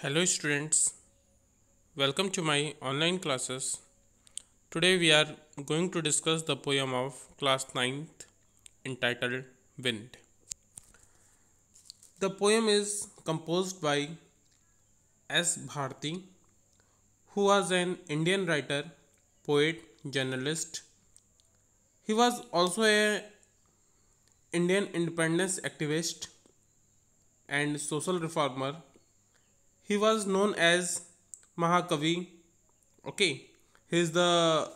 Hello students, welcome to my online classes. Today we are going to discuss the poem of class 9th entitled Wind. The poem is composed by S. Bharti, who was an Indian writer, poet, journalist. He was also a Indian independence activist and social reformer. He was known as Mahakavi. Okay, he is the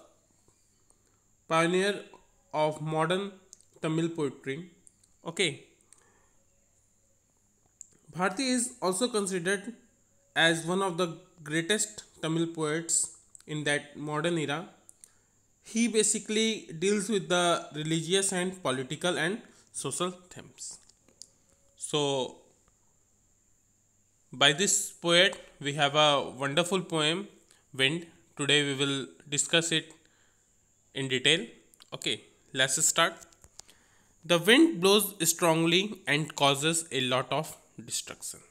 pioneer of modern Tamil poetry. Okay, Bharti is also considered as one of the greatest Tamil poets in that modern era. He basically deals with the religious and political and social themes. So, by this poet, we have a wonderful poem, Wind. Today we will discuss it in detail. Okay, let's start. The wind blows strongly and causes a lot of destruction.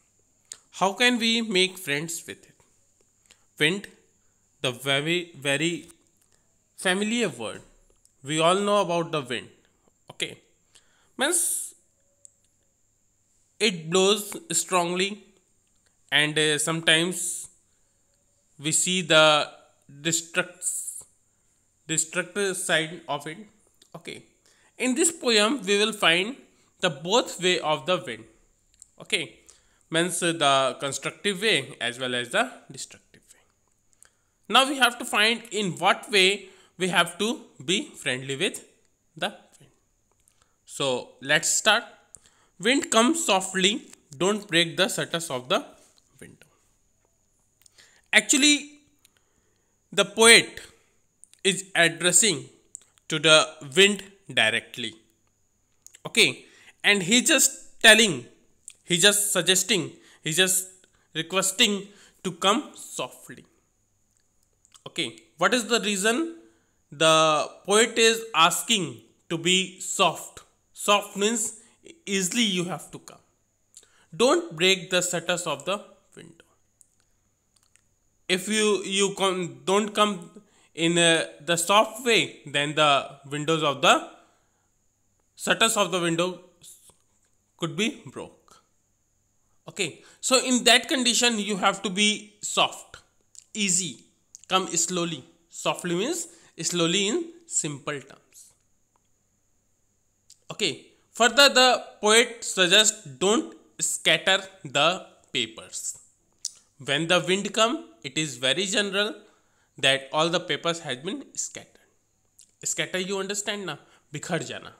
How can we make friends with it? Wind, the very familiar word. We all know about the wind. Okay, means it blows strongly, and sometimes we see the destructive side of it. Okay, in this poem we will find the both way of the wind. Okay, means the constructive way as well as the destructive way. Now we have to find in what way we have to be friendly with the wind. So let's start. Wind comes softly, don't break the shutters of the window. Actually, the poet is addressing to the wind directly. Okay, and he just suggesting, he just requesting to come softly. Okay, what is the reason? The poet is asking to be soft. Soft means easily you have to come. Don't break the shutters of the window. If don't come in the soft way, then the windows of the shutters of the window could be broke. Okay, so in that condition you have to be soft, easy, come slowly. Softly means slowly in simple terms. Okay, further the poet suggests don't scatter the papers. When the wind come, it is very general that all the papers has been scattered. Scatter, you understand na? Bikhar jana.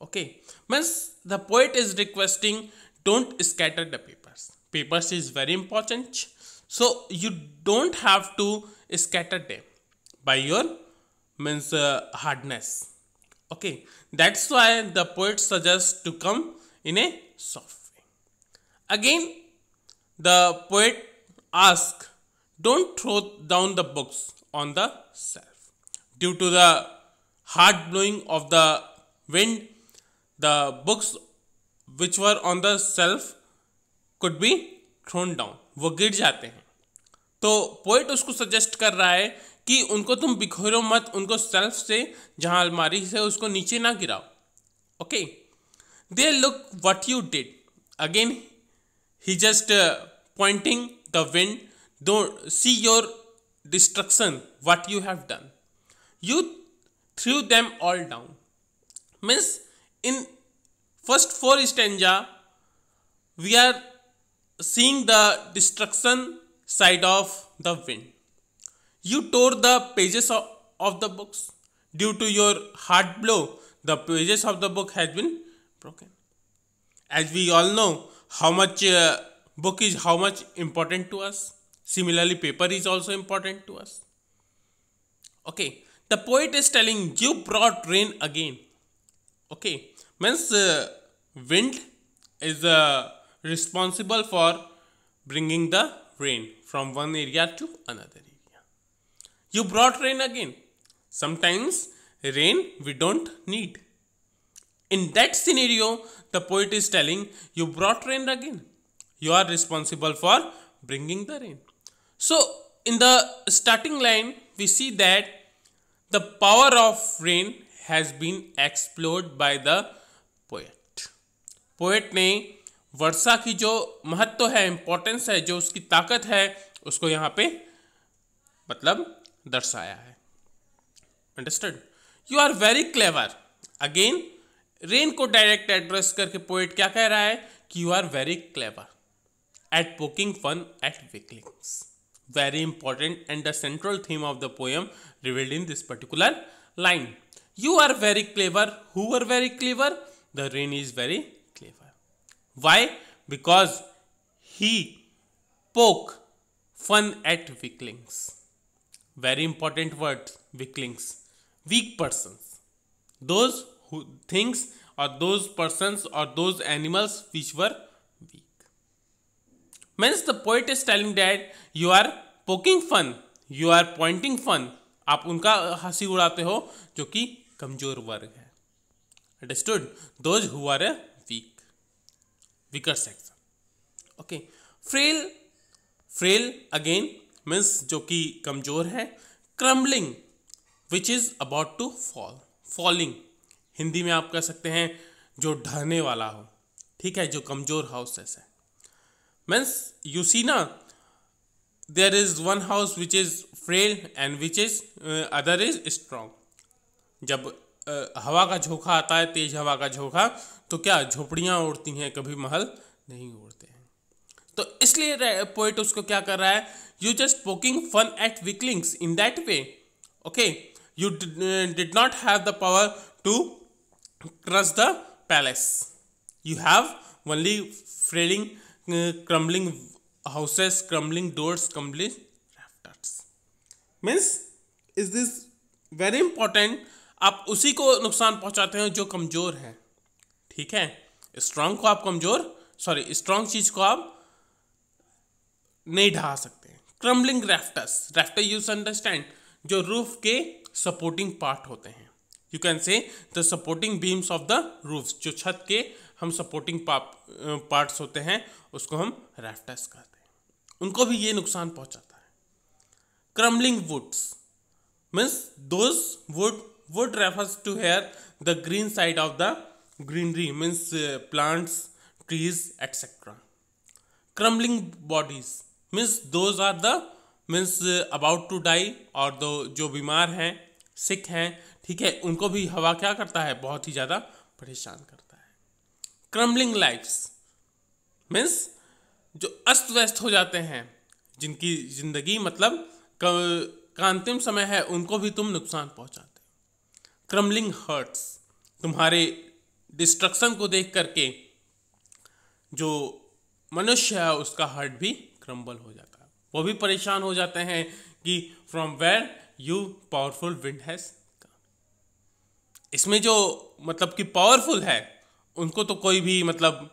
Okay, means the poet is requesting don't scatter the papers. Papers is very important, so you don't have to scatter them by your means hardness. Okay, that's why the poet suggests to come in a soft way. Again, the poet asks, don't throw down the books on the shelf. Due to the hard blowing of the wind, the books which were on the shelf could be thrown down. वो गिर जाते हैं. तो poet उसको suggest कर रहा है कि उनको तुम बिखरो मत, उनको सेल्फ से जहां अलमारी से उसको नीचे ना गिराओ. Okay, they look what you did. Again he just pointing the wind, don't see your destruction, what you have done. You threw them all down. Means in first four stanza we are seeing the destruction side of the wind. You tore the pages of the books. Due to your hard blow, the pages of the book has been broken. As we all know, how much book is how much important to us. Similarly, paper is also important to us. Okay, the poet is telling you brought rain again. Okay, means wind is responsible for bringing the rain from one area to another area. You brought rain again. Sometimes rain we don't need. In that scenario, the poet is telling you brought rain again. You are responsible for bringing the rain. So in the starting line we see that the power of rain has been explored by the poet. Poet ने वर्षा की जो महत्व है, importance है, जो उसकी ताकत है, उसको यहाँ पे मतलब दर्शाया है. Understood? You are very clever. Again rain को डायरेक्ट एड्रेस करके पोएट क्या कह रहा है कि you are very clever at poking fun at weaklings. Very important and the central theme of the poem revealed in this particular line. You are very clever. Who are very clever? The rain is very clever. Why? Because he poke fun at weaklings. Very important word, weaklings. Weak persons. Those who things or those persons or those animals which were weak. Means the poet is telling that you are poking fun, you are pointing fun. आप उनका हंसी उड़ाते हो जो कि कमजोर वर्ग है. Understood? Those who are a weaker section. Okay. Frail again means जो कि कमजोर है. Crumbling which is about to fall. Falling Hindi में आप कह सकते हैं जो ढहने वाला हो. ठीक है, जो कमजोर हाउसेस है. Means you see ना, there is one house which is frail and which is other is strong. जब हवा का झोंका आता है, तेज हवा का झोंका, तो क्या झोपड़ियाँ उड़ती हैं, कभी महल नहीं उड़ते हैं. तो इसलिए पोएट उसको क्या कर रहा है, you just poking fun at weaklings in that way. Okay, you did not have the power to crush the palace. You have only frailing crumbling houses, crumbling doors, crumbling rafters. Means is this very important. आप उसी को नुकसान पहुंचाते हैं जो कमजोर है. ठीक है, स्ट्रांग को आप स्ट्रांग चीज को आप नहीं ढहा सकते. Crumbling rafters, rafter you understand, जो रूफ के सपोर्टिंग पार्ट होते हैं. You can say the supporting beams of the roof, जो छत के हम सपोर्टिंग पार्ट्स होते हैं उसको हम राफ्टर्स कहते हैं. उनको भी ये नुकसान पहुंचाता है. Crumbling woods means those wood refers to here the green side of the greenery means plants, trees etcetera. Crumbling bodies means those are the means about to die, और दो जो बीमार हैं, सिक हैं, ठीक है, उनको भी हवा क्या करता है, बहुत ही ज़्यादा परेशान करता है. क्रम्बलिंग लाइफ्स मीन्स जो अस्त व्यस्त हो जाते हैं, जिनकी जिंदगी मतलब का अंतिम समय है, उनको भी तुम नुकसान पहुंचाते. क्रम्बलिंग हर्ट्स, तुम्हारे डिस्ट्रक्शन को देख करके जो मनुष्य है उसका हार्ट भी क्रम्बल हो जाता है. वो भी परेशान हो जाते हैं कि from where you powerful wind has. इसमें जो मतलब कि पावरफुल है उनको तो कोई भी मतलब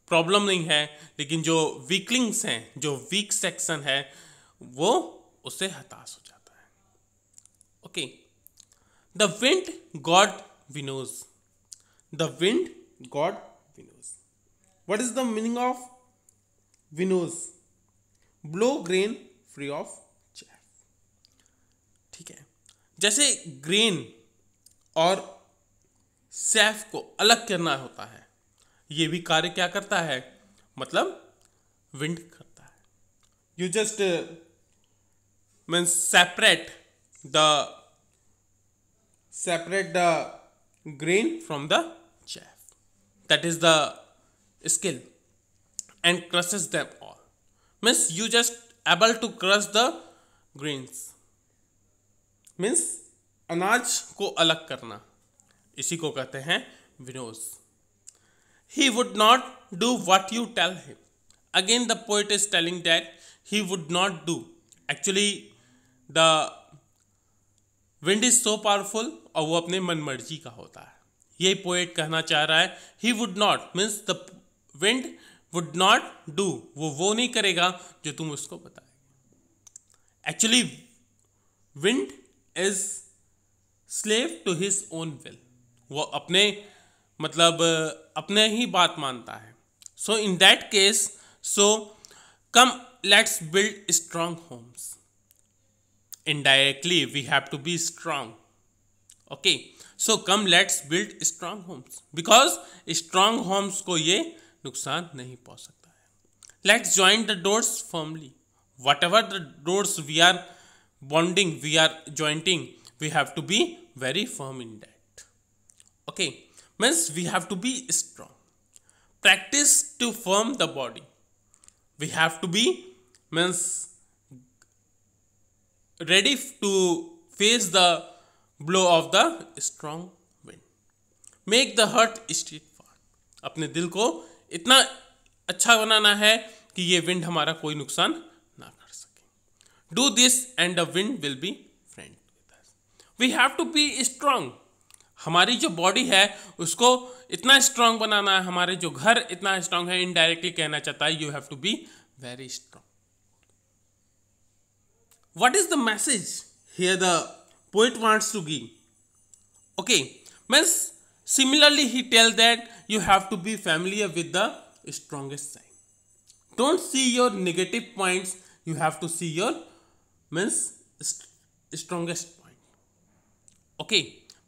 प्रॉब्लम नहीं है, लेकिन जो वीकलिंग्स हैं, जो वीक सेक्शन है, वो उससे हताश हो जाता है. Okay, the wind god winnows. The wind god winnows. What is the meaning of winnows? Blow grain free of chaff. ठीक है, जैसे ग्रेन और सैफ को अलग करना होता है, ये भी कार्य क्या करता है, मतलब विंड करता है. You just means separate the grain from the chaff. That is the skill and crushes them all. Means you just able to crush the grains. Means अनाज को अलग करना, इसी को कहते हैं विनोज. He would not do what you tell him. Again the poet is telling that he would not do. Actually the wind is so powerful और वो अपने मन मर्जी का होता है. यही पोएट कहना चाह रहा है. He would not means the wind would not do. वो नहीं करेगा जो तुम उसको बताएगे. Actually wind is slave to his own will. वो अपने मतलब अपने ही बात मानता है. So in that case, so come let's build strong homes. Indirectly, we have to be strong. Okay, so come let's build strong homes because strong homes को ये नुकसान नहीं पहुंच सकता है. Let's join the doors firmly. Whatever the doors we are bonding, we are jointing, we have to be very firm in that. Okay, means we have to be strong. Practice to firm the body. We have to be means ready to face the blow of the strong wind. Make the heart steadfast. अपने दिल को इतना अच्छा बनाना है कि ये wind हमारा कोई नुकसान ना कर सके. Do this and the wind will be friend with us. We have to be strong. हमारी जो बॉडी है उसको इतना स्ट्रांग बनाना है, हमारे जो घर इतना स्ट्रांग है. इनडायरेक्टली कहना चाहता है you have to be very strong. What is the message here the poet wants to give? Okay, means similarly he tells that you have to be familiar with the strongest side. Don't see your negative points, you have to see your means strongest point. Okay,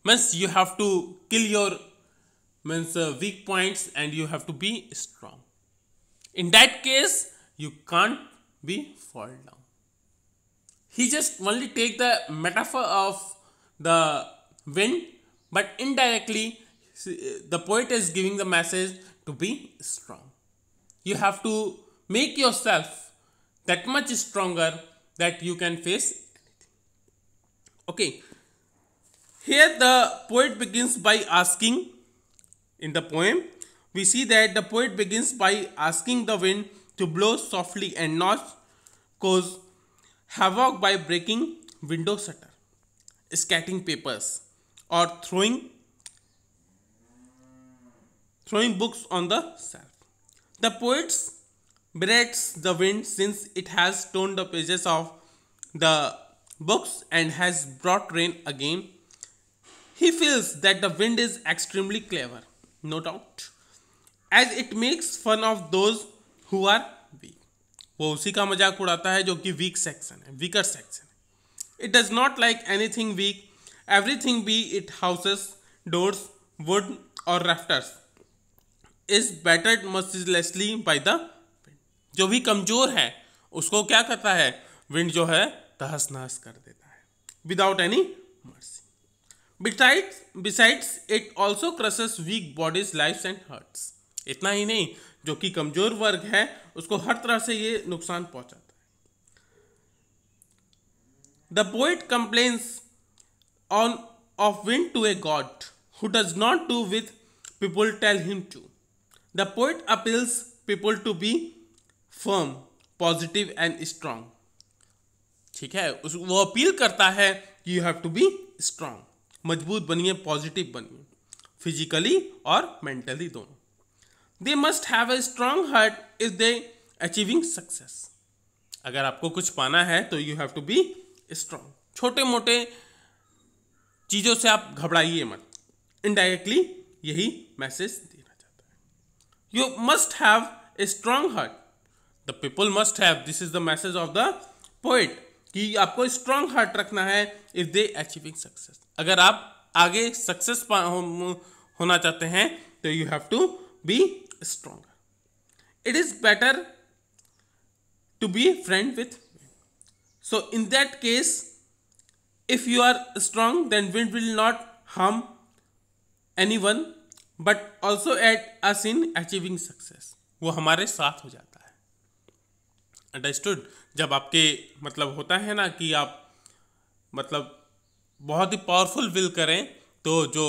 means you have to kill your means weak points and you have to be strong. In that case you can't be fall down. He just only take the metaphor of the wind, but indirectly the poet is giving the message to be strong. You have to make yourself that much stronger that you can face anything. Okay, here the poet begins by asking, in the poem we see that the poet begins by asking the wind to blow softly and not cause havoc by breaking window shutter, scattering papers, or throwing books on the shelf. The poet berates the wind since it has torn the pages of the books and has brought rain again. He feels that the wind is extremely clever, no doubt, as it makes fun of those who are weak. वो उसी का मजाक उड़ाता है जो कि weak section है, weaker section है. It does not like anything weak, everything be it houses, doors, wood और rafters is battered mercilessly by the wind. जो भी कमजोर है उसको क्या करता है विंड जो है तहस नहस कर देता है without any mercy. Besides it also crushes weak bodies, lives and hurts. इतना ही नहीं, जो कि कमजोर वर्ग है उसको हर तरह से ये नुकसान पहुंचाता है. The poet complains of wind to a god who does not do with people tell him to. The poet appeals people to be firm, positive and strong. ठीक है, वो अपील करता है कि you have to be strong. मजबूत बनिए, positive बनिए, physically और मेंटली दोनों. They must have a strong heart if they achieving success. अगर आपको कुछ पाना है तो you have to be strong. छोटे मोटे चीज़ों से आप घबराइए मत. Indirectly यही मैसेज देना चाहता है. You must have a strong heart. The people must have. This is the message of the poet. कि आपको strong heart रखना है if they achieving success. अगर आप आगे सक्सेस होना चाहते हैं तो you have to be stronger. It is better to be friend with wind. So in that case, if you are strong, then wind will not harm anyone, but also aid us in achieving success. वो हमारे साथ हो जाता है. Understood? जब आपके मतलब होता है ना कि आप मतलब बहुत ही पावरफुल विल करें तो जो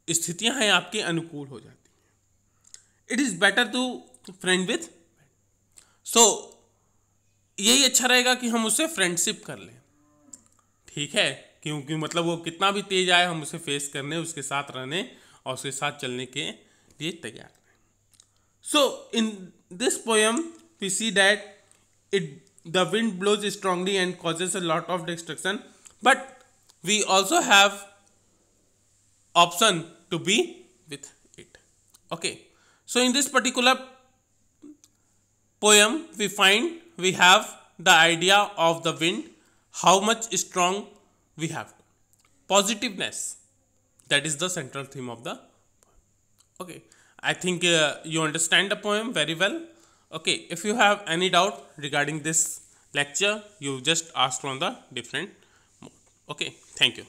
स्थितियां हैं आपके अनुकूल हो जाती. It is better to friend with. सो यही अच्छा रहेगा कि हम उससे फ्रेंडशिप कर लें. ठीक है, क्योंकि मतलब वो कितना भी तेज आए हम उसे फेस करने, उसके साथ रहने और उसके साथ चलने के लिए तैयार रहें. So in this poem we see that the wind blows strongly and causes a lot of destruction, but we also have option to be with it. Okay. So in this particular poem we find we have the idea of the wind, how much strong we have. Positiveness, that is the central theme of the. Okay, I think you understand the poem very well. Okay, if you have any doubt regarding this lecture, you just ask from the different mode. Okay, thank you.